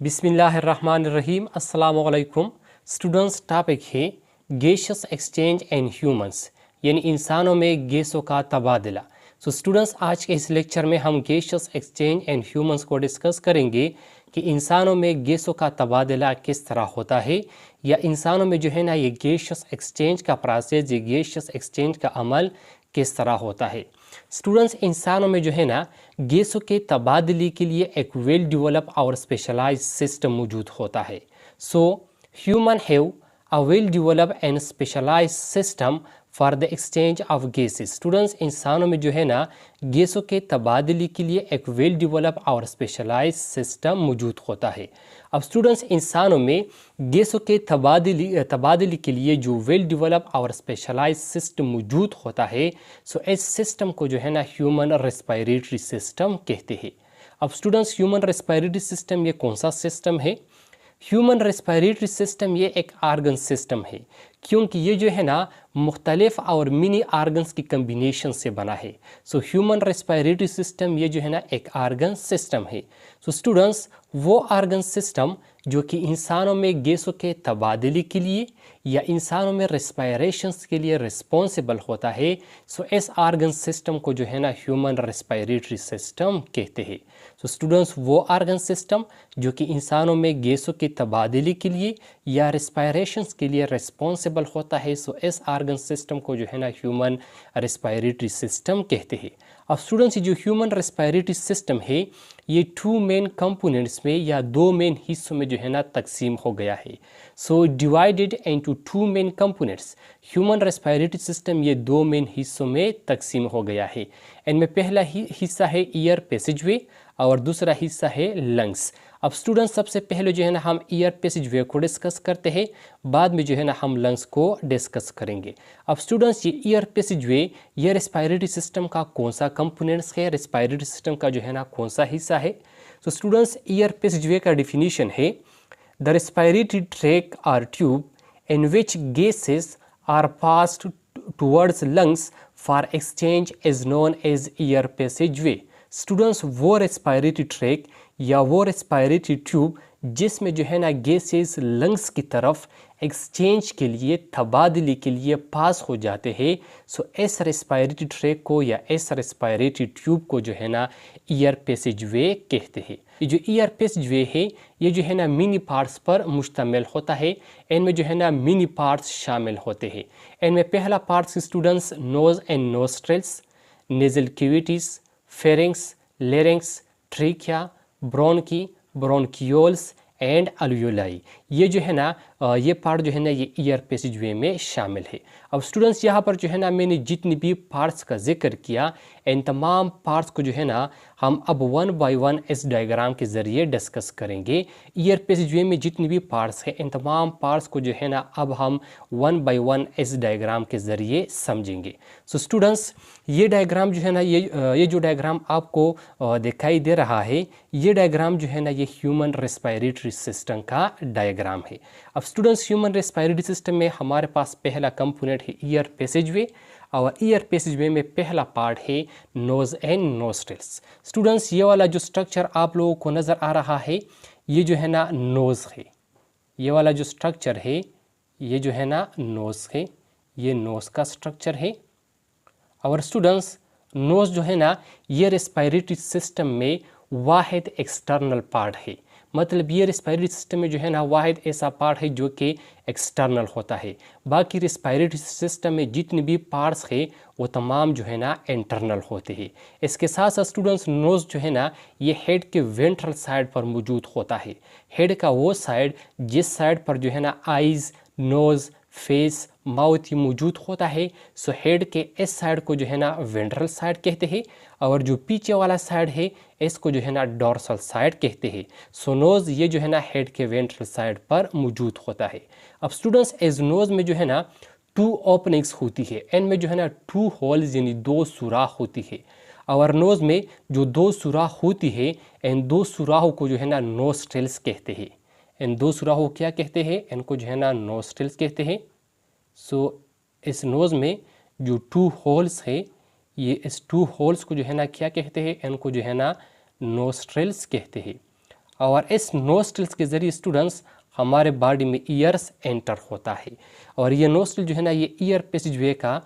बिस्मिल्लाहिर्रहमानिर्रहीम। अस्सलामु अलैकुम स्टूडेंट्स। टॉपिक है गैसियस एक्सचेंज एंड ह्यूमंस, यानी इंसानों में गैसों का तबादला। स्टूडेंट्स, आज के इस लेक्चर में हम गैसियस एक्सचेंज एंड ह्यूमंस को डिस्कस करेंगे कि इंसानों में गैसों का तबादला किस तरह होता है, या इंसानों में जो है ना ये गैसियस एक्सचेंज का प्रोसेस, ये गैसियस एक्सचेंज का अमल किस तरह होता है। स्टूडेंट्स, इंसानों में जो है ना गैसों के तबादले के लिए एक वेल डेवलप और स्पेशलाइज सिस्टम मौजूद होता है। So human have a well develop and specialize system for the exchange of gases. Students, इंसानों में जो है ना गैसों के तबादले के लिए एक वेल डेवलप और स्पेशलाइज सिस्टम मौजूद होता है। अब स्टूडेंट्स, इंसानों में गैसों के तबादले के लिए जो वेल डेवलप और स्पेशलाइज सिस्टम मौजूद होता है, सो इस सिस्टम को जो है ना ह्यूमन रेस्पिरेटरी सिस्टम कहते हैं। अब स्टूडेंट्स, ह्यूमन रेस्पिरेटरी सिस्टम ये कौन सा सिस्टम है? ह्यूमन रेस्पिरेटरी सिस्टम ये एक आर्गन सिस्टम है, क्योंकि ये जो है ना मुख्तलिफ और मिनी आर्गन्स की कम्बिनेशन से बना है। सो ह्यूमन रेस्पिरेटरी सिस्टम ये जो है ना एक आर्गन सिस्टम है। सो स्टूडेंट्स, वो आर्गन सिस्टम जो कि इंसानों में गैसों के तबादले के लिए या इंसानों में रेस्पिरेशंस के लिए रिस्पॉन्सिबल होता है, सो इस आर्गन सिस्टम को जो है ना ह्यूमन रेस्पिरेटरी सिस्टम कहते हैं। सो स्टूडेंट्स, वो आर्गन सिस्टम जो कि इंसानों में गैसों के तबादले के लिए या रेस्पिरेशंस के लिए रिस्पॉन्सिबल होता है, सो इस आर्गन सिस्टम को जो है ना ह्यूमन रेस्पिरेटरी सिस्टम कहते हैं। अब स्टूडेंट्स, जो ह्यूमन रेस्पिरेटरी सिस्टम है ये टू मेन कंपोनेंट्स में या दो मेन हिस्सों में जो है ना तकसीम हो गया है। So divided into two main components. Human respiratory system ये दो मेन हिस्सों में तकसीम हो गया है। इनमें पहला हिस्सा है ईयर पैसेजवे और दूसरा हिस्सा है लंग्स। अब स्टूडेंट्स, सबसे पहले जो है ना हम ईयर पैसेजवे को डिस्कस करते हैं, बाद में जो है ना हम लंग्स को डिस्कस करेंगे। अब स्टूडेंट्स, ये ईयर पैसेजवे ये रेस्पिरेटरी सिस्टम का कौन सा कंपोनेंट्स है, रेस्पिरेटरी सिस्टम का जो है ना कौन सा हिस्सा है? तो स्टूडेंट्स, ईयर पैसेजवे का डिफिनीशन है द रेस्पिरेटरी ट्रैक और tube in which gases are passed towards lungs for exchange is known as air passageway. Students, वो रेस्पिरेटरी ट्रैक या वो रेस्पिरेटरी ट्यूब जिसमें जो है ना गैसेस लंग्स की तरफ एक्सचेंज के लिए, तबादले के लिए पास हो जाते हैं, सो इस रेस्पिरेटरी ट्रैक को या इस रेस्पिरेटरी ट्यूब को जो है ना ईयर पैसेजवे कहते हैं। ये जो ईयर पैसेजवे है ये जो है ना मिनी पार्ट्स पर मुश्तमिल होता है। इनमें जो है ना मिनी पार्ट्स शामिल होते हैं। इनमें पहला parts students nose and nostrils, nasal cavities, pharynx, larynx, trachea, bronchi, bronchioles and alveoli, ये जो है ना ये पार्ट जो है ना ये ईयर पैसेजवे में शामिल है। अब स्टूडेंट्स, यहाँ पर जो है ना मैंने जितनी भी पार्ट्स का जिक्र किया, इन तमाम पार्ट्स को जो है ना हम अब वन बाय वन इस डायग्राम के ज़रिए डिस्कस करेंगे। ईयर पैसेजवे में जितनी भी पार्ट्स हैं इन तमाम पार्ट्स को जो है ना अब हम वन बाय वन इस डायग्राम के ज़रिए समझेंगे। सो स्टूडेंट्स, ये डायग्राम जो है ना ये जो डायग्राम आपको दिखाई दे रहा है, ये डायग्राम जो है ना ये ह्यूमन रेस्पिरेटरी सिस्टम का डायग्राम है। अब स्टूडेंट्स, ह्यूमन रेस्पिरेटरी सिस्टम में हमारे पास पहला कंपोनेंट है ईयर पैसेजवे, और ईयर पैसेजवे में पहला पार्ट है नोज एंड नोस्ट्रल्स। स्टूडेंट्स, ये वाला जो स्ट्रक्चर आप लोगों को नज़र आ रहा है ये जो है ना नोज़ है। ये वाला जो स्ट्रक्चर है ये जो है ना नोज़ है, ये नोज़ का स्ट्रक्चर है। और स्टूडेंट्स, नोज़ जो है ना ये रेस्पिरेटरी सिस्टम में वाहिद एक्सटर्नल पार्ट है। मतलब ये रेस्पिरेटरी सिस्टम में जो है ना वाहिद ऐसा पार्ट है जो कि एक्सटर्नल होता है। बाकी रेस्पिरेटरी सिस्टम में जितने भी पार्ट्स हैं वो तमाम जो है ना इंटरनल होते हैं। इसके साथ साथ स्टूडेंट्स, नोज़ जो है ना ये हेड के वेंट्रल साइड पर मौजूद होता है। हेड का वो साइड जिस साइड पर जो है ना आइज़, नोज़, फेस, माउथ ये मौजूद होता है, सो हेड के इस साइड को जो है ना वेंट्रल साइड कहते हैं, और जो पीछे वाला साइड है इसको जो है ना डोर्सल साइड कहते हैं। सो नोज़ ये जो है ना हेड के वेंट्रल साइड पर मौजूद होता है। अब स्टूडेंट्स, इस नोज़ में जो है ना टू ओपनिंग्स होती है, इनमें जो है ना टू होल्स यानी दो सुराख होती है। और नोज़ में जो दो सुराख होती है, इन दो सुराखों को जो है ना नोस्ट्रल्स कहते हैं। इन दो सुराखों क्या कहते हैं? इनको जो है ना नोस्ट्रल्स कहते हैं। सो इस नोज़ में जो टू होल्स है, ये इस टू होल्स को जो है ना क्या कहते हैं? इनको जो है ना नोस्ट्रल्स कहते हैं। और इस नोस्ट्रल्स के ज़रिए स्टूडेंट्स हमारे बॉडी में ईयर्स एंटर होता है। और ये नोस्ट्रल जो है ना ये ईयर पैसेजवे का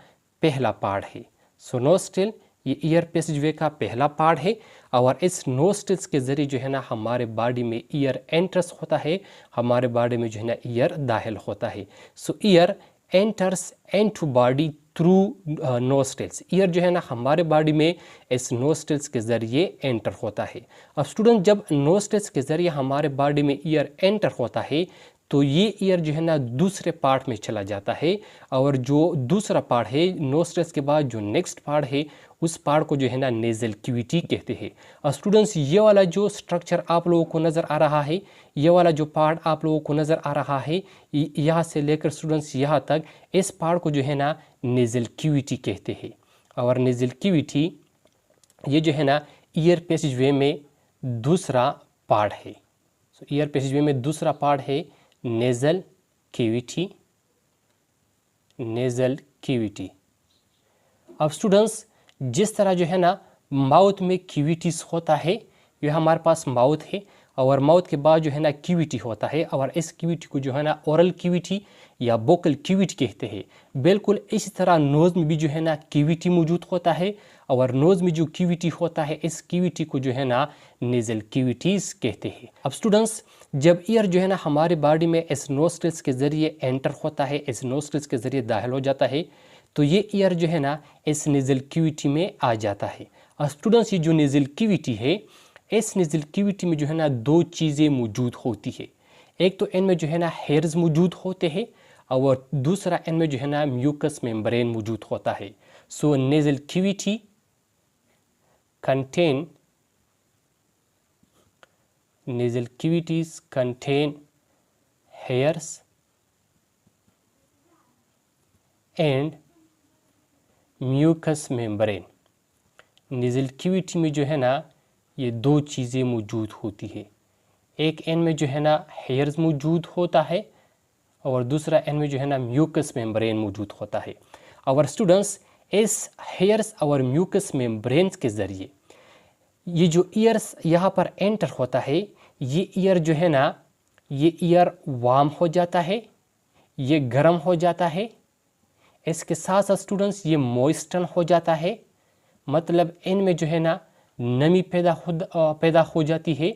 पहला पार्ट है। सो नोस्ट्रल ये ईयर पैसेजवे का पहला पार्ट है और इस नोस्ट्रल्स के ज़रिए जो है ना हमारे बॉडी में ईयर एंटर्स होता है, हमारे बॉडी में जो है ना ईयर दाखिल होता है। So air enters into body through nostrils. Air जो है ना हमारे बॉडी में इस नोस्ट्रल्स के ज़रिए एंटर होता है। अब स्टूडेंट जब नोस्ट्रल्स के ज़रिए हमारे बॉडी में ईयर एंटर होता है तो ये ईयर जो है ना दूसरे पार्ट में चला जाता है और जो दूसरा पार्ट है नोस्ट्रल्स के बाद जो नेक्स्ट पार्ट है उस पार्ट को जो है ना नेज़ल कैविटी कहते हैं। और स्टूडेंट्स ये वाला जो स्ट्रक्चर आप लोगों को नज़र आ रहा है, ये वाला जो पार्ट आप लोगों को नज़र आ रहा है, यहाँ से लेकर स्टूडेंट्स यहाँ तक इस पार्ट को जो है ना नेज़ल कैविटी कहते हैं। और नेज़ल कैविटी ये जो है ना ईयर पैसेजवे में दूसरा पार्ट है। सो ईयर पैसेजवे में दूसरा पार्ट है नेज़ल कैविटी, नेज़ल कैविटी। अब स्टूडेंट्स जिस तरह जो है ना माउथ में कैविटीज होता है, ये हमारे पास माउथ है और माउथ के बाद जो है ना कैविटी होता है और इस कैविटी को जो है ना ओरल कैविटी या वोकल कैविटी कहते हैं। बिल्कुल इसी तरह नोज़ में भी जो है ना कैविटी मौजूद होता है और नोज़ में जो कैविटी होता है इस कैविटी को जो है ना नेज़ल कैविटीज़ कहते हैं। अब स्टूडेंट्स जब ईयर जो है ना हमारे बॉडी में इस नोस्ट्रल्स के ज़रिए एंटर होता है, इस नोस्ट्रल्स के ज़रिए दाखिल हो जाता है, तो ये ईयर जो है ना इस नेज़ल कैविटी में आ जाता है। और स्टूडेंट्स ये जो नेज़ल कैविटी है, इस नेज़ल कैविटी में जो है ना दो चीज़ें मौजूद होती है। एक तो इनमें जो है ना हेयर्स मौजूद होते हैं और दूसरा इनमें जो है ना म्यूकस मेम्ब्रेन मौजूद होता है। So nasal cavity contain nasal cavities contain hairs and mucous membrane। nasal cavity में जो है ना ये दो चीज़ें मौजूद होती है। एक इनमें जो है ना हेयर्स मौजूद होता है और दूसरा इनमें जो है ना म्यूकस मेम्ब्रेन मौजूद होता है। और स्टूडेंट्स इस हेयर्स और म्यूकस मेम्ब्रेन के ज़रिए ये जो ईयर्स यहाँ पर एंटर होता है, ये ईयर जो है ना ये ईयर वार्म हो जाता है, ये गर्म हो जाता है। इसके साथ साथ स्टूडेंट्स ये मॉइस्टन हो जाता है, मतलब इनमें जो है ना नमी पैदा हो जाती है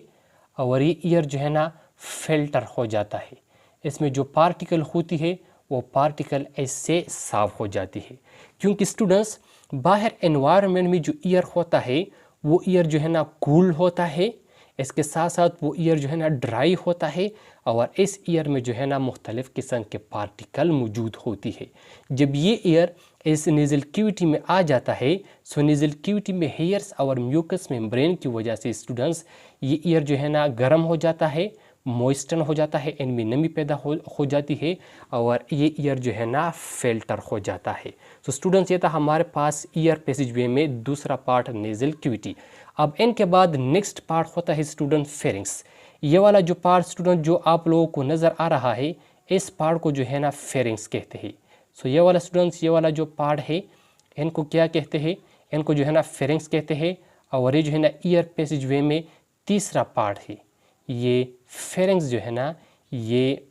और ये ईयर जो है ना फिल्टर हो जाता है। इसमें जो पार्टिकल होती है वो पार्टिकल इससे साफ हो जाती है। क्योंकि स्टूडेंट्स बाहर एनवायरनमेंट में जो ईयर होता है वो ईयर जो है ना कूल होता है, इसके साथ साथ वो ईयर जो है ना ड्राई होता है और इस ईयर में जो है ना मुख्तलिफ़ किस्म के पार्टिकल मौजूद होती है। जब ये ईयर इस नेज़ल कैविटी में आ जाता है, सो नेज़ल कैविटी में हेयर्स और म्यूकस मेम्ब्रेन की वजह से स्टूडेंट्स ये ईयर जो है ना गर्म हो जाता है, मॉइस्टन हो जाता है, इनमें नमी पैदा हो जाती है और ये ईयर जो है ना फिल्टर हो जाता है। तो स्टूडेंट्स ये था हमारे पास ईयर पैसेजवे में दूसरा पार्ट नेज़ल कैविटी। अब इनके बाद नेक्स्ट पार्ट होता है स्टूडेंट फेरिंग्स। ये वाला जो पार्ट स्टूडेंट जो आप लोगों को नज़र आ रहा है इस पार्ट को जो है ना फेरिंग्स कहते हैं। सो ये वाला स्टूडेंट्स ये वाला जो पार्ट है इनको क्या कहते हैं, इनको जो है ना फेरिंग्स कहते हैं और ये जो है ना ईयर पैसेजवे में तीसरा पार्ट है। ये फेरिंग्स जो है ना ये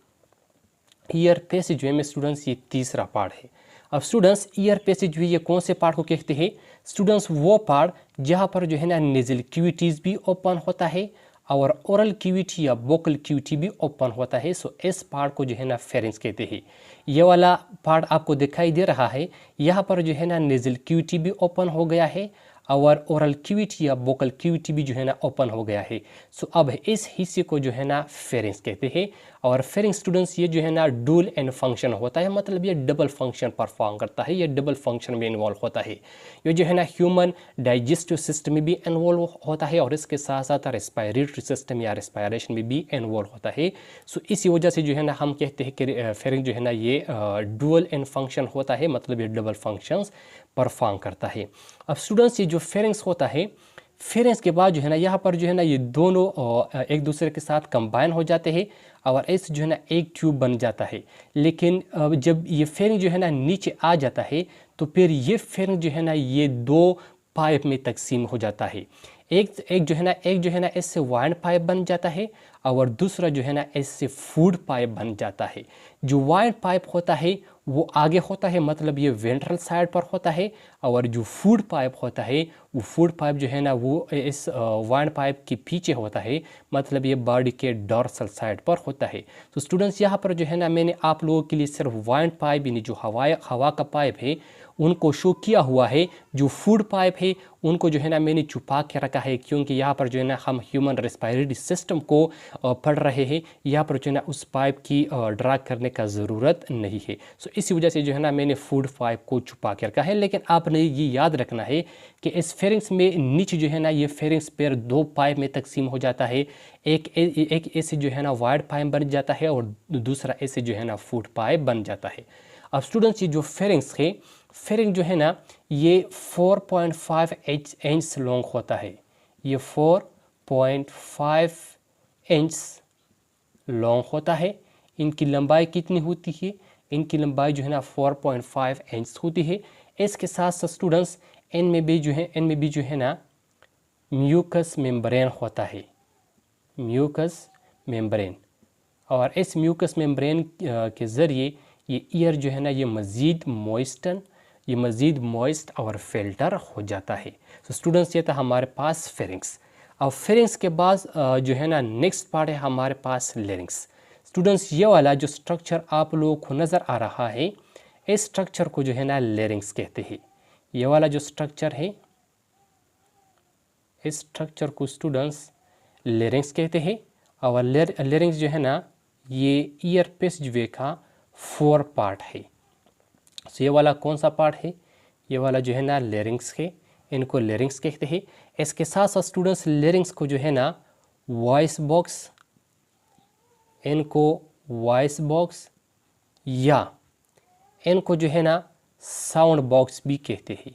ईयर पैसेजवे में स्टूडेंट्स ये तीसरा पार्ट है। अब स्टूडेंट्स ईयर पैसेजवे ये कौन से पार्ट को कहते हैं, स्टूडेंट्स वो पार्ट जहाँ पर जो है ना नेज़ल कैविटीज़ भी ओपन होता है और ओरल कैविटी या वोकल कैविटी भी ओपन होता है। सो इस पार्ट को जो है ना फेरिंग्स कहते हैं। ये वाला पार्ट आपको दिखाई दे रहा है, यहाँ पर जो है ना नेज़ल कैविटी भी ओपन हो गया है और ओरल कैविटी या वोकल कैविटी भी जो है ना ओपन हो गया है। सो अब इस हिस्से को जो है ना फेरिंग्स कहते हैं। और फेरिंग्स स्टूडेंट्स ये जो है ना डुअल एंड फंक्शन होता है, मतलब ये डबल फंक्शन परफॉर्म करता है, ये डबल फंक्शन में इन्वॉल्व होता है। ये जो है ना ह्यूमन डाइजेस्टिव सिस्टम में भी इन्वॉल्व होता है और इसके साथ साथ रेस्पिरेटरी सिस्टम या रेस्पिरेशन में भी इन्वॉल्व होता है। सो इसी वजह से जो है ना हम कहते हैं कि फेरिंग जो है ना ये डुअल एंड फंक्शन होता है, मतलब ये डबल फंक्शंस परफॉर्म करता है। अब स्टूडेंट्स ये जो फेरिंग्स होता है, फेरिंग्स के बाद जो है ना यहाँ पर जो है ना ये दोनों एक दूसरे के साथ कंबाइन हो जाते हैं और ऐसे जो है ना एक ट्यूब बन जाता है। लेकिन जब ये फेरिंग जो है ना नीचे आ जाता है तो फिर ये फेरिंग जो है ना ये दो पाइप में तकसीम हो जाता है। एक जो है ना इससे वाइंड पाइप बन जाता है और दूसरा जो है ना इससे फूड पाइप बन जाता है। जो वाइंड पाइप होता है वो आगे होता है, मतलब ये वेंट्रल साइड पर होता है, और जो फूड पाइप होता है वो फूड पाइप जो है ना वो इस वाइंड पाइप के पीछे होता है, मतलब ये बॉडी के डॉर्सल साइड पर होता है। तो स्टूडेंट्स यहाँ पर जो है ना मैंने आप लोगों के लिए सिर्फ वाइंड पाइप यानी जो हवा का पाइप है उनको शो किया हुआ है। जो फूड पाइप है उनको जो है ना मैंने छुपा के रखा है, क्योंकि यहाँ पर जो है ना हम ह्यूमन रेस्पिरेटरी सिस्टम को पढ़ रहे हैं, यहाँ पर जो है ना उस पाइप की ड्रा करने का ज़रूरत नहीं है। सो इसी वजह से जो है ना मैंने फूड पाइप को छुपा के रखा है। लेकिन आपने ये याद रखना है कि इस फेरिंग्स में नीचे जो है ना ये फेरिंग्स पेयर दो पाइप में तकसीम हो जाता है। एक ऐसे जो है ना वाइड पाइप बन जाता है और दूसरा ऐसे जो है ना फूड पाइप बन जाता है। अब स्टूडेंट्स ये जो फेरिंग्स है, फेरिंग जो है ना ये 4.5 इंच लॉन्ग होता है। ये 4.5 इंच लॉन्ग होता है। इनकी लंबाई कितनी होती है? इनकी लंबाई जो है ना 4.5 इंच होती है। इसके साथ साथ स्टूडेंट्स इनमें भी जो है ना म्यूकस मेम्ब्रेन होता है, म्यूकस मेम्ब्रेन। और इस म्यूकस मेम्ब्रेन के ज़रिए ये ईयर जो है ना ये मज़ीद मॉइस्ट और फिल्टर हो जाता है। तो स्टूडेंट्स ये था हमारे पास फेरिंग्स। अब फेरिंग्स के बाद जो है ना नेक्स्ट पार्ट है हमारे पास लेरिंग्स। स्टूडेंट्स ये वाला जो स्ट्रक्चर आप लोगों को नज़र आ रहा है इस स्ट्रक्चर को जो है ना लेरिंग्स कहते हैं। ये वाला जो स्ट्रक्चर है इस स्ट्रक्चर को स्टूडेंट्स लेरिंग्स कहते हैं। और लेरिंग्स जो है ना ये ईयर पेसवे का 4 पार्ट है। तो ये वाला कौन सा पार्ट है? ये वाला जो है ना लेरिंग्स है, इनको लेरिंग्स कहते हैं। इसके साथ साथ स्टूडेंट्स लेरिंग्स को जो है ना वॉइस बॉक्स, इनको वॉइस बॉक्स या इनको जो है ना साउंड बॉक्स भी कहते हैं।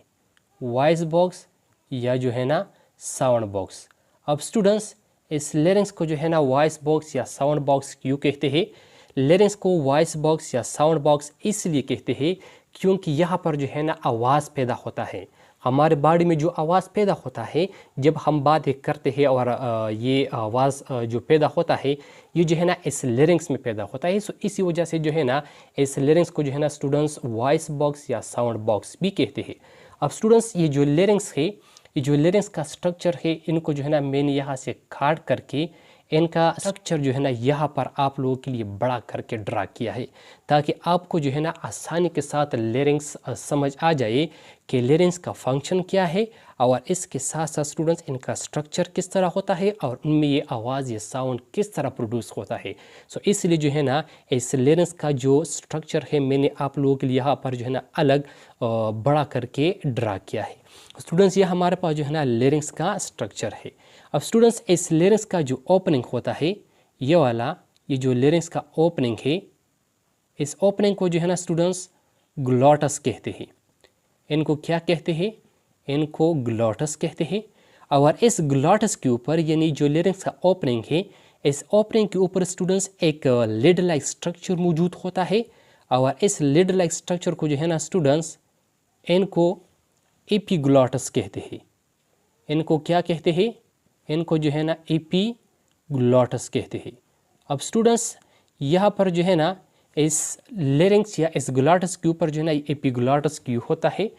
वॉइस बॉक्स या जो है ना साउंड बॉक्स। अब स्टूडेंट्स इस लेरिंग्स को जो है ना वॉइस बॉक्स या साउंड बॉक्स क्यों कहते हैं? लेरिंग्स को वॉइस बॉक्स या साउंड बॉक्स इसलिए कहते हैं क्योंकि यहाँ पर जो है ना आवाज़ पैदा होता है। हमारे बॉडी में जो आवाज़ पैदा होता है जब हम बातें करते हैं और ये आवाज़ जो पैदा होता है ये जो है ना इस लेरिंग्स में पैदा होता है। सो इसी वजह से जो है ना इस लेरिंग्स को जो है ना स्टूडेंट्स वॉइस बॉक्स या साउंड बॉक्स भी कहते हैं। अब स्टूडेंट्स ये जो लेरिंग्स है, ये जो लेरिंग्स का स्ट्रक्चर है, इनको जो है ना मैंने यहाँ से काट करके इनका स्ट्रक्चर जो है ना यहाँ पर आप लोगों के लिए बड़ा करके ड्रा किया है, ताकि आपको जो है ना आसानी के साथ लेरिंग्स समझ आ जाए कि लेरिंग्स का फंक्शन क्या है और इसके साथ साथ स्टूडेंट्स इनका स्ट्रक्चर किस तरह होता है और उनमें ये आवाज़ ये साउंड किस तरह प्रोड्यूस होता है। सो इसलिए जो है ना इस लेरिंग्स का जो स्ट्रक्चर है मैंने आप लोगों के लिए यहाँ पर जो है ना अलग बड़ा करके ड्रा किया है। स्टूडेंट्स ये हमारे पास जो है ना लेरिंग्स का स्ट्रक्चर है। अब स्टूडेंट्स इस लेरिंग्स का जो ओपनिंग होता है ये वाला, ये जो लेरिंग्स का ओपनिंग है इस ओपनिंग को जो है ना स्टूडेंट्स ग्लॉटस कहते हैं। इनको क्या कहते हैं? इनको ग्लॉटस कहते हैं। और इस ग्लॉटस के ऊपर यानी जो लेरिंग्स का ओपनिंग है इस ओपनिंग के ऊपर स्टूडेंट्स एक लिड लाइक स्ट्रक्चर मौजूद होता है। और इस लिड लाइक स्ट्रक्चर को जो है ना स्टूडेंट्स इनको एपीग्लॉटस कहते हैं। इनको क्या कहते हैं? इनको जो है ना एपीग्लॉटस कहते हैं। अब स्टूडेंट्स यहाँ पर जो है ना इस लेरिंग्स या इस ग्लॉटस के ऊपर जो है ना एपीग्लॉटस क्यों होता है?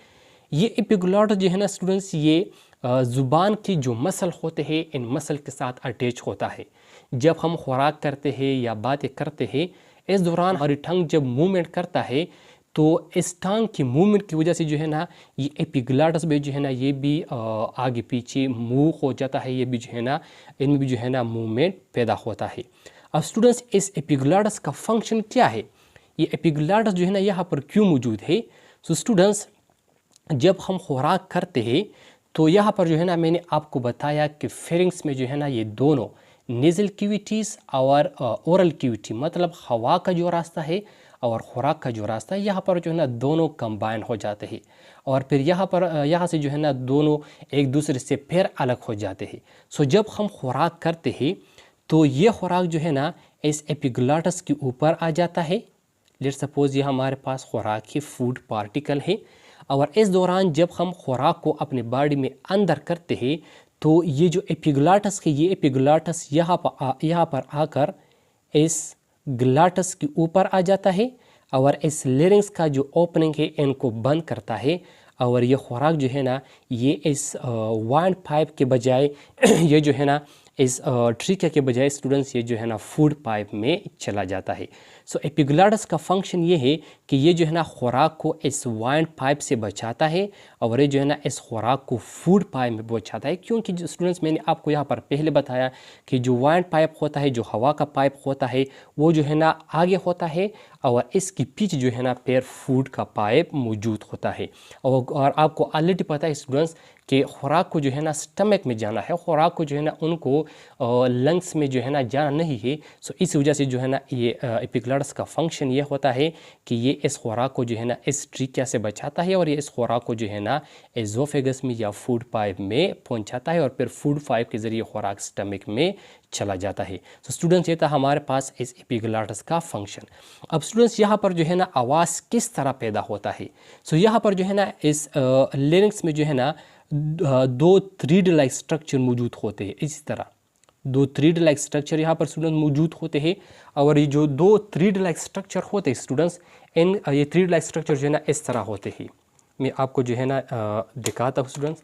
ये एपीग्लॉटस जो है ना स्टूडेंट्स ये ज़ुबान की जो मसल होते हैं इन मसल के साथ अटैच होता है। जब हम खुराक करते हैं या बातें करते हैं इस दौरान हमारी टंग जब मूवमेंट करता है तो इस टांग की मूवमेंट की वजह से जो है ना ये एपीग्लॉटस भी जो है ना ये भी आगे पीछे मूव हो जाता है, ये भी जो है ना इनमें भी जो है ना मूवमेंट पैदा होता है। अब स्टूडेंट्स इस एपीग्लॉटस का फंक्शन क्या है? ये एपीग्लॉटस जो है ना यहाँ पर क्यों मौजूद है? सो स्टूडेंट्स जब हम खुराक करते हैं तो यहाँ पर जो है ना मैंने आपको बताया कि फेरिंग्स में जो है ना ये दोनों नेज़ल कैविटीज़ और ओरल कैविटी मतलब हवा का जो रास्ता है और खुराक का जो रास्ता है यहाँ पर जो है ना दोनों कंबाइन हो जाते हैं और फिर यहाँ से जो है ना दोनों एक दूसरे से फिर अलग हो जाते हैं। सो जब हम खुराक करते हैं तो ये खुराक जो है ना इस एपीग्लॉटस के ऊपर आ जाता है। लेट्स सपोज ये हमारे पास खुराक की फूड पार्टिकल है और इस दौरान जब हम खुराक को अपने बॉडी में अंदर करते हैं तो ये जो एपिग्लाटस है, ये एपिग्लाटस यहाँ पर आकर इस ग्लाटस के ऊपर आ जाता है और इस लेरिंग्स का जो ओपनिंग है इनको बंद करता है। और ये खुराक जो है ना, ये इस वाइंड पाइप के बजाय ये जो है ना, इस ट्रिकिया के बजाय स्टूडेंट्स ये जो है ना फूड पाइप में चला जाता है। सो एपिग्लाटस का फंक्शन ये है कि ये जो है ना खुराक को इस वाइंड पाइप से बचाता है और ये जो है ना इस खुराक को फूड पाइप में बचाता है। क्योंकि जो स्टूडेंट्स, मैंने आपको यहाँ पर पहले बताया कि जो वाइंड पाइप होता है, जो हवा का पाइप होता है, वो जो है ना आगे होता है और इसकी पीछे जो है ना पैर फूड का पाइप मौजूद होता है। और आपको ऑलरेडी पता है स्टूडेंट्स कि खुराक को जो है ना स्टमक में जाना है, खुराक को जो है ना उनको लंग्स में जो है ना जाना नहीं है। सो इस वजह से जो है ना ये एपिग्लाटस का फंक्शन ये होता है कि ये इस खुराक को जो है ना इस ट्रिकिया से बचाता है और ये इस खुराक को जो है ना एज़ोफेगस में या फूड पाइप में पहुंचाता है और फिर फूड पाइप के ज़रिए खुराक स्टमक में चला जाता है। तो स्टूडेंट्स, ये था हमारे पास इस एपिग्लाटस का फंक्शन। अब स्टूडेंट्स, यहाँ पर जो है ना आवाज़ किस तरह पैदा होता है। सो यहाँ पर जो है ना इस लेरिंग्स में जो है ना दो थ्रीड लाइक स्ट्रक्चर मौजूद होते हैं। इसी तरह दो थ्रीड लाइक स्ट्रक्चर यहाँ पर स्टूडेंट मौजूद होते हैं और ये जो दो थ्रीड लाइक स्ट्रक्चर होते हैं स्टूडेंट्स, ये थ्रीड लाइक स्ट्रक्चर जो है ना इस तरह होते हैं। मैं आपको जो है ना दिखाता हूँ स्टूडेंट्स।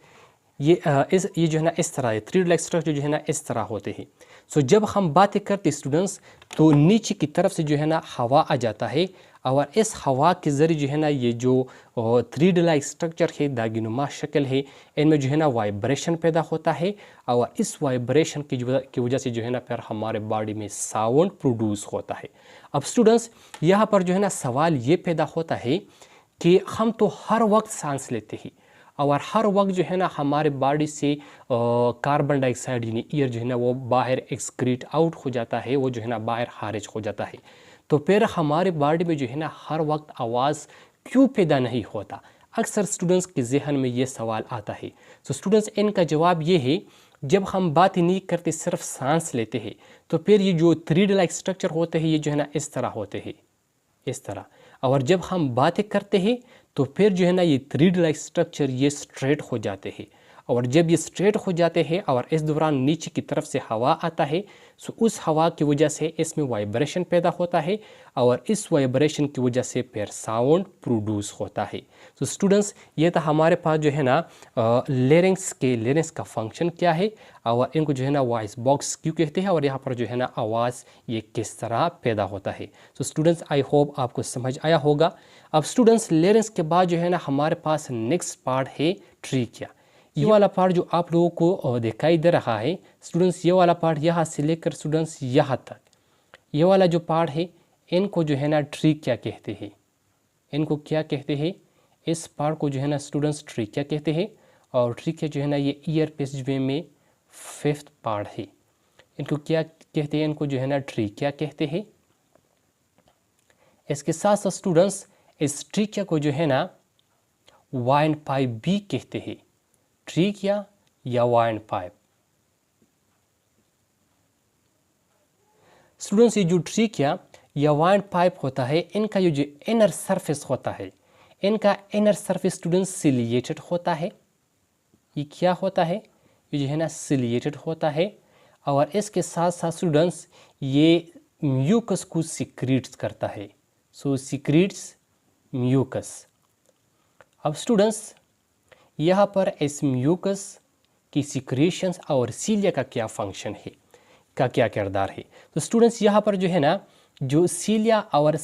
ये जो है ना इस तरह है, थ्रीड लाइक स्ट्रक्चर जो है ना इस तरह होते हैं। सो जब हम बातें करते स्टूडेंट्स, तो नीचे की तरफ से जो है ना हवा आ जाता है और इस हवा के ज़रिए जो है ना ये जो थ्रीड लाइक स्ट्रक्चर है, दागिनुमा शक्ल है, इनमें जो है ना वाइब्रेशन पैदा होता है और इस वाइब्रेशन की वजह से जो है ना फिर हमारे बॉडी में साउंड प्रोड्यूस होता है। अब स्टूडेंट्स, यहाँ पर जो है ना सवाल ये पैदा होता है कि हम तो हर वक्त सांस लेते हैं और हर वक्त जो है ना हमारे बॉडी से कार्बन डाइऑक्साइड यानी एयर जो है ना वो बाहर एक्सक्रीट आउट हो जाता है, वो जो है ना बाहर खारिज हो जाता है। तो फिर हमारे बॉडी में जो है ना हर वक्त आवाज़ क्यों पैदा नहीं होता? अक्सर स्टूडेंट्स के जहन में ये सवाल आता है। तो स्टूडेंट्स, इनका जवाब ये है, जब हम बात नहीं करते सिर्फ सांस लेते हैं, तो फिर ये जो थ्रीड लाइक स्ट्रक्चर होते हैं ये जो है ना इस तरह होते हैं, इस तरह। और जब हम बातें करते हैं तो फिर जो है ना ये थ्रीड लाइक स्ट्रक्चर ये स्ट्रेट हो जाते हैं और जब ये स्ट्रेट हो जाते हैं और इस दौरान नीचे की तरफ से हवा आता है, सो उस हवा की वजह से इसमें वाइब्रेशन पैदा होता है और इस वाइब्रेशन की वजह से फिर साउंड प्रोड्यूस होता है। तो स्टूडेंट्स, ये था हमारे पास जो है ना लेरिंग्स का फंक्शन क्या है और इनको जो है ना वॉइस बॉक्स क्यों कहते हैं और यहाँ पर जो है ना आवाज़ ये किस तरह पैदा होता है। तो स्टूडेंट्स, आई होप आपको समझ आया होगा। अब स्टूडेंट्स, लेरिंग्स के बाद जो है ना हमारे पास नेक्स्ट पार्ट है ट्रिकिया। ये वाला पार्ट जो आप लोगों को दिखाई दे रहा है स्टूडेंट्स, ये वाला पार्ट यहाँ से लेकर स्टूडेंट्स यहाँ तक, ये वाला जो पार्ट है इनको जो है ना ट्रिकिया कहते हैं। इनको क्या कहते हैं? इस पार्ट को जो है ना स्टूडेंट्स ट्रिकिया कहते हैं और ट्रिकिया जो है ना ये ईयर पेसवे में 5th पार्ट है। इनको क्या कहते हैं? इनको जो है ना ट्रिकिया कहते हैं। इसके साथ साथ स्टूडेंट्स इस ट्रिकिया को जो है ना वाइंड पाइप भी कहते हैं। ट्रिकिया या वाइंड पाइप। स्टूडेंट्स, ये जो ट्रिकिया या वाइंड पाइप होता है, इनका ये जो इनर सरफेस होता है, इनका इनर सरफेस स्टूडेंट्स सिलिएटेड होता है। ये क्या होता है? ये जो है ना सिलिएटेड होता है और इसके साथ साथ स्टूडेंट्स ये म्यूकस को सिक्रीट्स करता है। सो सिक्रीट्स म्यूकस। अब स्टूडेंट्स, यहाँ पर इस म्यूकस की सिक्रेशंस और सीलिया का क्या फंक्शन है, का क्या किरदार है? तो स्टूडेंट्स, यहाँ पर जो है ना जो सीलिया और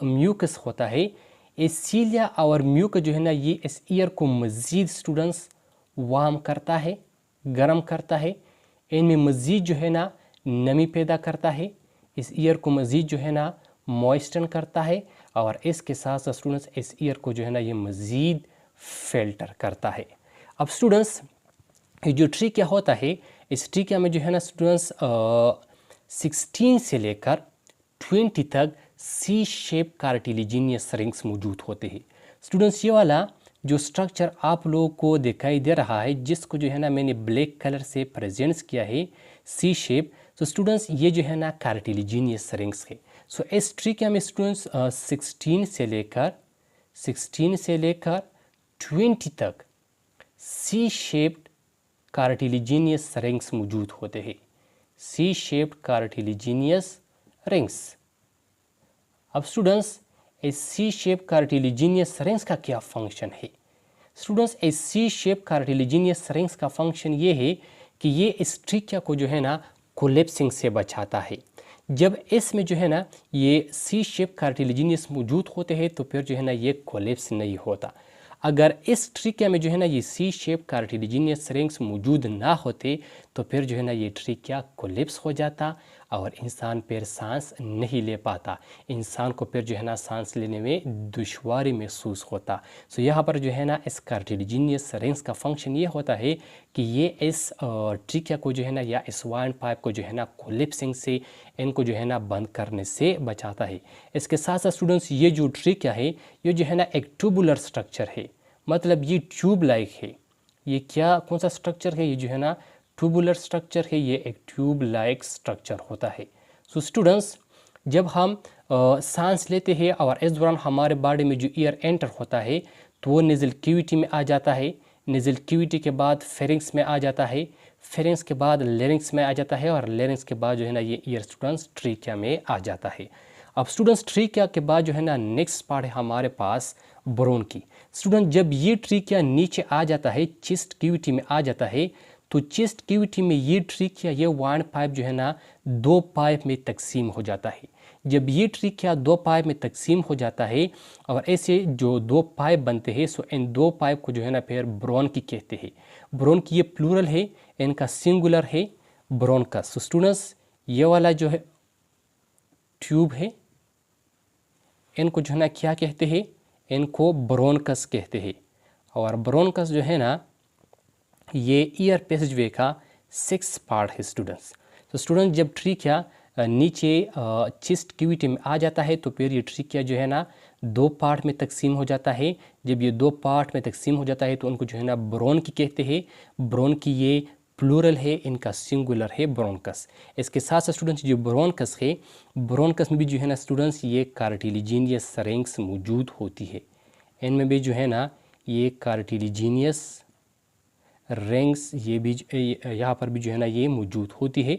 म्यूकस होता है, इस सीलिया और म्यूकस जो है ना ये इस ईयर को मज़ीद स्टूडेंट्स वार्म करता है, गर्म करता है। इनमें मज़ीद जो है ना नमी पैदा करता है, इस ईयर को मज़ीद जो है ना मॉइस्टन करता है और इसके साथ साथ स्टूडेंट्स इस ईयर को जो है ना ये मज़ीद फिल्टर करता है। अब स्टूडेंट्स, ये जो ट्रिकिया होता है, इस ट्रिकिया में जो है ना स्टूडेंट्स 16 से लेकर 20 तक सी शेप कार्टिलेजिनियस रिंग्स मौजूद होते हैं। स्टूडेंट्स, ये वाला जो स्ट्रक्चर आप लोगों को दिखाई दे रहा है, जिसको जो है ना मैंने ब्लैक कलर से प्रेजेंट्स किया है, सी शेप। तो स्टूडेंट्स, ये जो है ना कार्टिलेजिनियस रिंग्स है। सो इस ट्रिकिया में स्टूडेंट्स 16 से लेकर 20 तक सी शेप्ड कार्टिलिजीनियस रिंग्स मौजूद होते हैं, सी शेप्ड कार्टिलिजीनियस रिंग्स। अब स्टूडेंट्स, इस सी शेप कार्टिलिजीनियस रिंग्स का क्या फंक्शन है? स्टूडेंट्स, इस सी शेप कार्टिलिजीनियस रिंग्स का फंक्शन ये है कि ये इस ट्रिकिया को जो है ना कोलेप्सिंग से बचाता है। जब इसमें जो है ना ये सी शेप कार्टिलिजीनियस मौजूद होते हैं तो फिर जो है ना ये कोलेप्स नहीं होता। अगर इस ट्रिकिया में जो है ना ये सी शेप कार्टिलिजीनियस रिंग्स मौजूद ना होते तो फिर जो है ना ये ट्रिकिया कोलेप्स हो जाता और इंसान फिर सांस नहीं ले पाता, इंसान को फिर जो है ना सांस लेने में दुश्वारी महसूस होता। सो यहाँ पर जो है ना इस कार्टिलिजीनियस रिंग्स का फंक्शन ये होता है कि ये इस ट्रिकिया को जो है ना या इस वाइंड पाइप को जो है ना कोलेप्सिंग से, इनको जो है ना बंद करने से बचाता है। इसके साथ साथ स्टूडेंट्स, ये जो ट्रिकिया है ये जो है ना एक ट्यूबुलर स्ट्रक्चर है, मतलब ये ट्यूब लाइक है। ये क्या, कौन सा स्ट्रक्चर है? ये जो है ना ट्यूबुलर स्ट्रक्चर है, ये एक ट्यूब लाइक स्ट्रक्चर होता है। सो स्टूडेंट्स, जब हम सांस लेते हैं और इस दौरान हमारे बॉडी में जो एयर एंटर होता है तो वो नेज़ल कैविटी में आ जाता है, नेज़ल कैविटी के बाद फेरिंग्स में आ जाता है, फेरिंग्स के बाद लेरिंग्स में आ जाता है और लेरिंग्स के बाद जो है ना ये ईयर स्टूडेंट्स ट्रिकिया में आ जाता है। अब स्टूडेंट्स, ट्रिकिया के बाद जो है ना नेक्स्ट पार्ट है हमारे पास ब्रोन की। स्टूडेंट, जब ये ट्रिकिया नीचे आ जाता है, चेस्ट कैविटी में आ जाता है, तो चेस्ट कैविटी में ये ट्रिकिया, ये वाइंड पाइप जो है ना दो पाइप में तकसीम हो जाता है। जब ये ट्रिकिया दो पाइप में तकसीम हो जाता है और ऐसे जो दो पाइप बनते हैं, सो इन दो पाइप को जो है ना फिर ब्रोन की कहते हैं। ब्रोन की ये प्लूरल है, इनका सिंगुलर है ब्रोनकस। सो स्टूडेंट्स, ये वाला जो है ट्यूब है, इनको जो है ना क्या कहते हैं? इनको ब्रोनकस कहते हैं। और ब्रोनकस जो है ना ये ईयर पैसेजवे का 6 पार्ट है स्टूडेंट्स। तो स्टूडेंट, जब ट्रिकिया नीचे चेस्ट कैविटी में आ जाता है तो फिर ये ट्रिकिया जो है ना दो पार्ट में तकसीम हो जाता है। जब ये दो पार्ट में तकसीम हो जाता है तो उनको जो है ना ब्रोन की कहते हैं। ब्रोन की ये प्लूरल है, इनका सिंगुलर है ब्रोनकस। इसके साथ साथ स्टूडेंट्स, जो ब्रोनकस है, ब्रोनकस में भी जो है ना स्टूडेंट्स ये कार्टिलिजीनियस रिंग्स मौजूद होती है। इनमें भी जो है ना ये कार्टिलिजीनियस रिंग्स ये भी यहाँ पर भी जो है ना ये मौजूद होती है।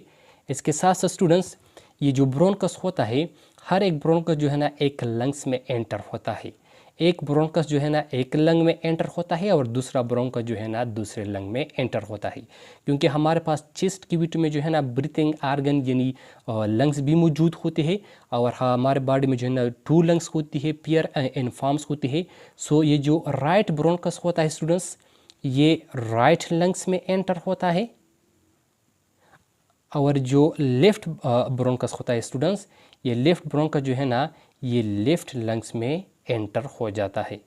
इसके साथ साथ स्टूडेंट्स, ये जो ब्रोनकस होता है, हर एक ब्रोनकस जो है ना एक लंग्स में एंटर होता है। एक ब्रोनकस जो है ना एक लंग में एंटर होता है और दूसरा ब्रोनकस जो है ना दूसरे लंग में एंटर होता है। क्योंकि हमारे पास चेस्ट कैविटी में जो है ना ब्रीथिंग आर्गन यानी लंग्स भी मौजूद होते हैं और हमारे बॉडी में जो है ना 2 लंग्स होती है, पेयर इन फॉर्म्स होती है। सो ये जो राइट ब्रोनकस होता है स्टूडेंट्स, ये राइट लंग्स में एंटर होता है और जो लेफ्ट ब्रोनकस होता है स्टूडेंट्स, ये लेफ्ट ब्रोनकस जो है ना ये लेफ्ट लंग्स में एंटर हो जाता है।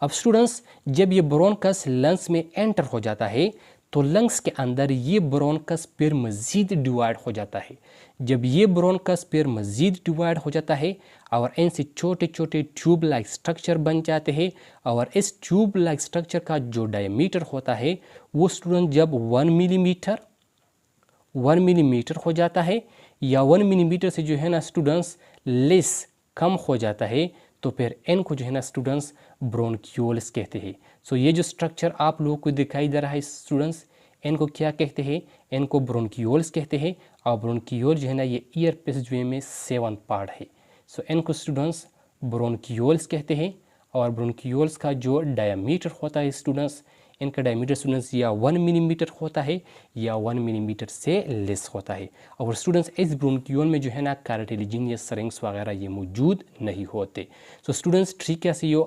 अब स्टूडेंट्स, जब ये ब्रोनकस लंग्स में एंटर हो जाता है तो लंग्स के अंदर ये ब्रोनकस फिर मज़ीद डिवाइड हो जाता है। जब ये ब्रोनकस फिर मज़ीद डिवाइड हो जाता है और इनसे छोटे छोटे ट्यूब लाइक स्ट्रक्चर बन जाते हैं और इस ट्यूब लाइक स्ट्रक्चर का जो डायमीटर होता है वो स्टूडेंट जब 1 मिलीमीटर हो जाता है या 1 मिलीमीटर से जो है ना स्टूडेंट्स लेस कम हो जाता है तो फिर इनको जो है ना स्टूडेंट्स ब्रोनक्यूल्स कहते हैं। सो ये जो स्ट्रक्चर आप लोगों को दिखाई दे रहा है स्टूडेंट्स, इनको क्या कहते हैं? इनको ब्रोनक्यूल्स कहते हैं। और ब्रोनक्यूल जो है ना ये ईयर पैसेजवे में 7 पार्ट है। सो इनको स्टूडेंट्स ब्रोनक्यूल्स कहते हैं। और ब्रोनक्यूल्स का जो डायमीटर होता है स्टूडेंट्स, इनका डायमीटर स्टूडेंट्स या 1 मिलीमीटर होता है या 1 मिलीमीटर से लेस होता है। और स्टूडेंट्स, इस ब्रोनक्यूल में जो है ना कार्टिलिजीनियस रिंग्स वगैरह ये मौजूद नहीं होते। सो स्टूडेंट्स, ट्रिकिया से यो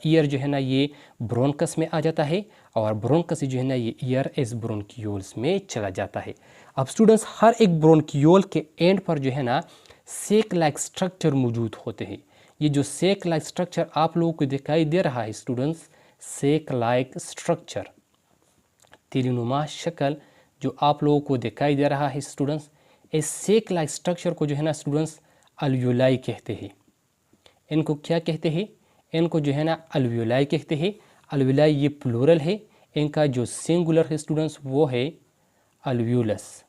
ईयर जो है ना ये ब्रोनकस में आ जाता है और ब्रोनकस से जो है ना ये ईयर इस ब्रोनक्यूल्स में चला जाता है। अब स्टूडेंट्स, हर एक ब्रोनक्यूल के एंड पर जो है ना सेक लाइक स्ट्रक्चर मौजूद होते हैं। ये जो सेक लाइक स्ट्रक्चर आप लोगों को दिखाई दे रहा है स्टूडेंट्स, सेक लाइक स्ट्रक्चर, तीरनुमा शक्ल जो आप लोगों को दिखाई दे रहा है स्टूडेंट्स, इस सेक लाइक स्ट्रक्चर को जो है ना स्टूडेंट्स अल्वियोलाई कहते हैं। इनको क्या कहते हैं? इनको जो है ना अल्वियोलाई कहते हैं। अल्वियोलाई ये प्लूरल है, इनका जो सिंगुलर है स्टूडेंट्स वो है अल्वियोलस।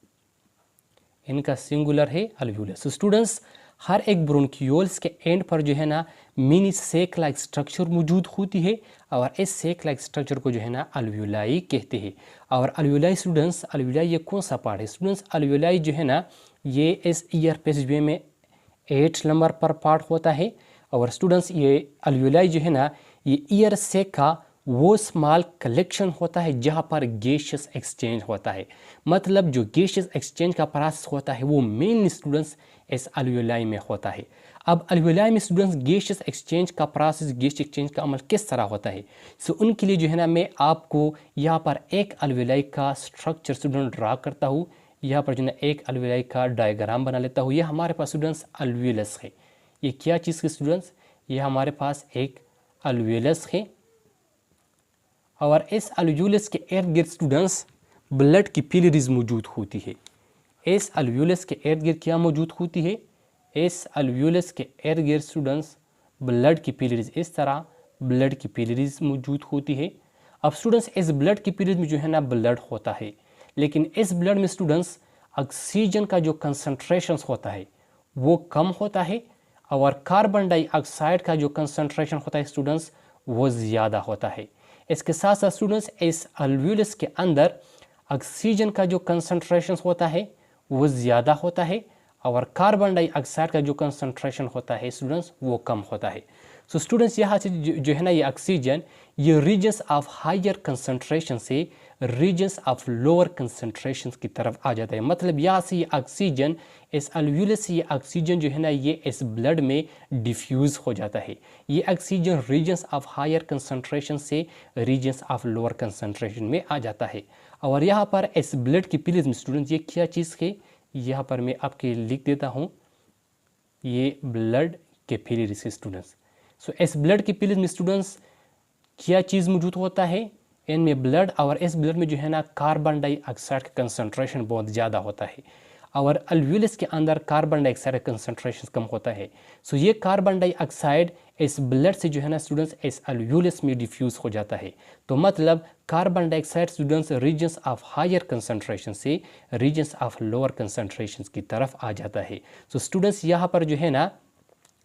इनका सिंगुलर है अल्व्यूलस। तो स्टूडेंट्स हर एक ब्रोंकियोल्स के एंड पर जो है ना मिनी सेक लाइक स्ट्रक्चर मौजूद होती है और इस सेक लाइक स्ट्रक्चर को जो है ना अल्व्यूलाई कहते हैं। और अल्व्यूलाई स्टूडेंट्स, अल्व्यूलाई ये कौन सा पार्ट है स्टूडेंट्स? अल्व्यूलाई जो है ना ये इस ईयर पेसवे में 8 नंबर पर पार्ट होता है। और स्टूडेंट्स ये अल्व्यूलाई जो है ना ये ईयर सेक का वो स्मॉल कलेक्शन होता है जहाँ पर गैसियस एक्सचेंज होता है। मतलब जो गैसियस एक्सचेंज का प्रोसेस होता है वो मेनली स्टूडेंट्स इस अल्व्यूलाई में होता है। अब अल्व्यूलाई में स्टूडेंट्स गैसियस एक्सचेंज का प्रोसेस, गैस एक्सचेंज का अमल किस तरह होता है? सो उनके लिए जो है ना मैं आपको यहाँ पर एक अल्व्यूलाई का स्ट्रक्चर स्टूडेंट ड्रा करता हूँ। यहाँ पर जो है एक अल्व्यूलाई का डायग्राम बना लेता हूँ। यह हमारे पास स्टूडेंट्स अल्व्यूलस है। ये क्या चीज़ है स्टूडेंट्स? ये हमारे पास एक अल्व्यूलस है और इस अल्व्यूलस के इर्द गिर्द स्टूडेंट्स ब्लड की कैपिलरीज मौजूद होती है। इस अल्व्यूलस के इर्द गिर्द क्या मौजूद होती है? इस अल्व्यूलस के इर्द गिर्द स्टूडेंट्स ब्लड की कैपिलरीज, इस तरह ब्लड की कैपिलरीज मौजूद होती है। अब स्टूडेंट्स इस ब्लड की कैपिलरीज में जो है ना ब्लड होता है, लेकिन इस ब्लड में स्टूडेंट्स ऑक्सीजन का जो कंसंट्रेशन होता है वो कम होता है और कार्बन डाइऑक्साइड का जो कंसंट्रेशन होता है स्टूडेंट्स वो ज़्यादा होता है। इसके साथ साथ स्टूडेंट्स इस अल्व्यूलस के अंदर ऑक्सीजन का जो कंसंट्रेशन होता है वो ज़्यादा होता है और कार्बन डाइऑक्साइड का जो कंसंट्रेशन होता है स्टूडेंट्स वो कम होता है। सो स्टूडेंट्स यहाँ से जो है ना ये ऑक्सीजन ये रीजन्स ऑफ हायर कंसंट्रेशन से रीजन्स ऑफ लोअर कंसंट्रेशन की तरफ आ जाता है। मतलब यहाँ से ये ऑक्सीजन, इस अल्व्यूलस से ये ऑक्सीजन जो है ना ये इस ब्लड में डिफ्यूज़ हो जाता है। ये oxygen regions of higher concentration से रीजन्स ऑफ लोअर कंसंट्रेशन में आ जाता है। और यहाँ पर इस ब्लड की कैपिलरीज में स्टूडेंट ये क्या चीज़ है, यहाँ पर मैं आपके लिख देता हूँ, ये ब्लड कैपिलरीज है स्टूडेंट्स। सो इस ब्लड कैपिलरीज में स्टूडेंट्स क्या चीज़ मौजूद होता है? इनमें ब्लड, और इस ब्लड में जो है ना कार्बन डाइऑक्साइड का कंसंट्रेशन बहुत ज़्यादा होता है और अल्व्यूलस के अंदर कार्बन डाइऑक्साइड का कंसंट्रेशन कम होता है। सो ये कार्बन डाइऑक्साइड इस ब्लड से जो है ना स्टूडेंट्स इस अल्व्यूलस में डिफ्यूज़ हो जाता है। तो मतलब carbon dioxide students regions of higher concentration से रीजन्स ऑफ लोअर कंसंट्रेशन की तरफ आ जाता है। सो स्टूडेंट्स यहाँ पर जो है ना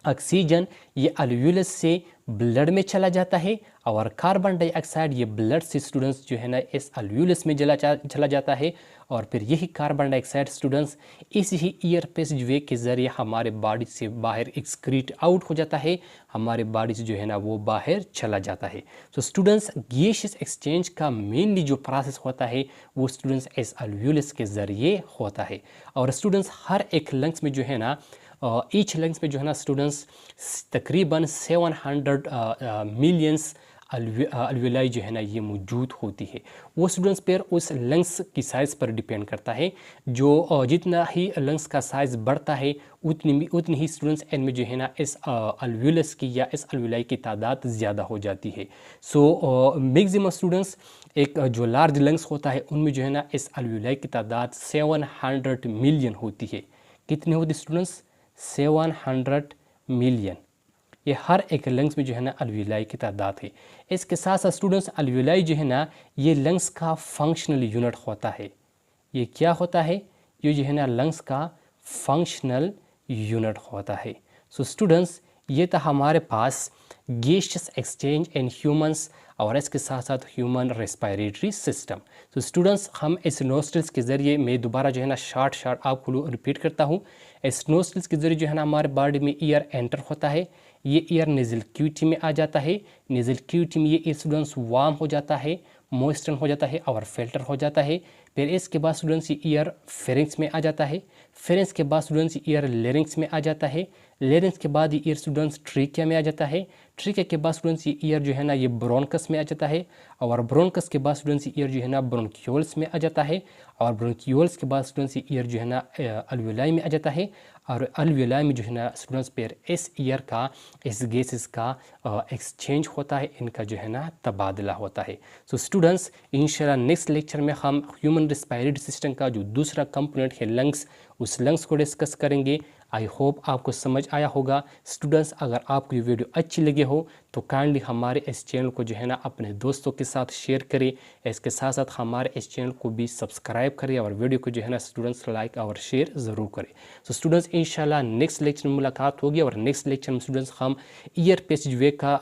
ऑक्सीजन ये अल्व्यूलस से ब्लड में चला जाता है और कार्बन डाइऑक्साइड ये ब्लड से स्टूडेंट्स जो है ना इस अल्व्यूलस में चला जाता है और फिर यही कार्बन डाइऑक्साइड स्टूडेंट्स इसी ही ईयर पैसेजवे के ज़रिए हमारे बॉडी से बाहर एक्सक्रीट आउट हो जाता है, हमारे बॉडी से जो है ना वो बाहर चला जाता है। तो स्टूडेंट्स गैसियस एक्सचेंज का मेनली जो प्रोसेस होता है वो स्टूडेंट्स इस अल्व्यूलस के ज़रिए होता है। और स्टूडेंट्स हर एक लंग्स में जो है ना ईच लंग्स में जो है ना स्टूडेंट्स तकरीबन 700 मिलियंस अल्व्यूलाई जो है ना ये मौजूद होती है। वो स्टूडेंट्स पर उस लंग्स की साइज़ पर डिपेंड करता है। जो जितना ही लंग्स का साइज़ बढ़ता है उतनी ही स्टूडेंट्स इनमें जो है ना इस अल्व्यूलस की या इस अल्व्यूलाई की तादाद ज़्यादा हो जाती है। सो मैक्सिमम स्टूडेंट्स एक जो लार्ज लंग्स होता है उनमें जो है ना इस अल्व्यूलाई की तादाद 700 मिलियन होती है। कितनी होती स्टूडेंट्स? 700 मिलियन। ये हर एक लंग्स में जो है ना अल्व्यूलाई की तादाद है। इसके साथ साथ स्टूडेंट्स अल्व्यूलाई जो है ना ये लंग्स का फंक्शनल यूनिट होता है। ये क्या होता है? ये जो है ना लंग्स का फंक्शनल यूनिट होता है। सो स्टूडेंट्स ये था हमारे पास गैसियस एक्सचेंज इन ह्यूमंस और इसके साथ साथ ह्यूमन रेस्पिरेटरी सिस्टम। तो स्टूडेंट्स हम इस नोस्ट्रिल्स के ज़रिए, मैं दोबारा जो है ना शॉर्ट आपको रिपीट करता हूँ, इस नोस्ट्रिल्स के ज़रिए जो है ना हमारे बॉडी में एयर एंटर होता है। ये एयर नेज़ल क्यूटी में आ जाता है। नेज़ल क्यूटी में ये एयर स्टूडेंट्स वार्म हो जाता है, मॉइस्चर हो जाता है और फिल्टर हो जाता है। फिर इसके बाद स्टूडेंट्स ये एयर फेरिंक्स में आ जाता है। फेरिंक्स के बाद स्टूडेंट्स एयर लेरिंक्स में आ जाता है। लेरिंक्स के बाद ये एयर स्टूडेंट्स ट्रीकिया में आ जाता है। ट्रीकिया के बाद स्टूडेंट्स ये एयर जो है ना ये ब्रोंकस में आ जाता है और ब्रोंकस के बाद स्टूडेंट्स ये एयर जो है ना ब्रोंकियोल्स में आ जाता है और ब्रोंकियोल्स के बाद स्टूडेंट्स ये एयर जो है ना अल्व्यूलाई में आ जाता है और अल्व्यूलाई में जो है ना स्टूडेंट्स पर इस एयर का, इस गैसेस का एक्सचेंज होता है, इनका जो है ना तबादला होता है। सो स्टूडेंट्स इंशाल्लाह नेक्स्ट लेक्चर में हम ह्यूमन रेस्पिरेटरी सिस्टम का जो दूसरा कंपोनेंट है लंग्स उस लंग्स को डिस्कस करेंगे। आई होप आपको समझ आया होगा। स्टूडेंट्स, अगर आपको ये वीडियो अच्छी लगी हो तो काइंडली हमारे इस चैनल को जो है ना अपने दोस्तों के साथ शेयर करें। इसके साथ साथ हमारे इस चैनल को भी सब्सक्राइब करें और वीडियो को जो है ना स्टूडेंट्स लाइक और शेयर ज़रूर करें। तो स्टूडेंट्स, इंशाल्लाह नेक्स्ट लेक्चर में मुलाकात होगी और नेक्स्ट लेक्चर में स्टूडेंट्स हम ईयर पैसेजवे का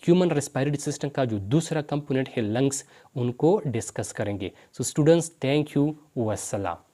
ह्यूमन रेस्पिरेटरी सिस्टम का जो दूसरा कंपोनेंट है लंग्स, उनको डिस्कस करेंगे। So students, thank you, वस्सलाम।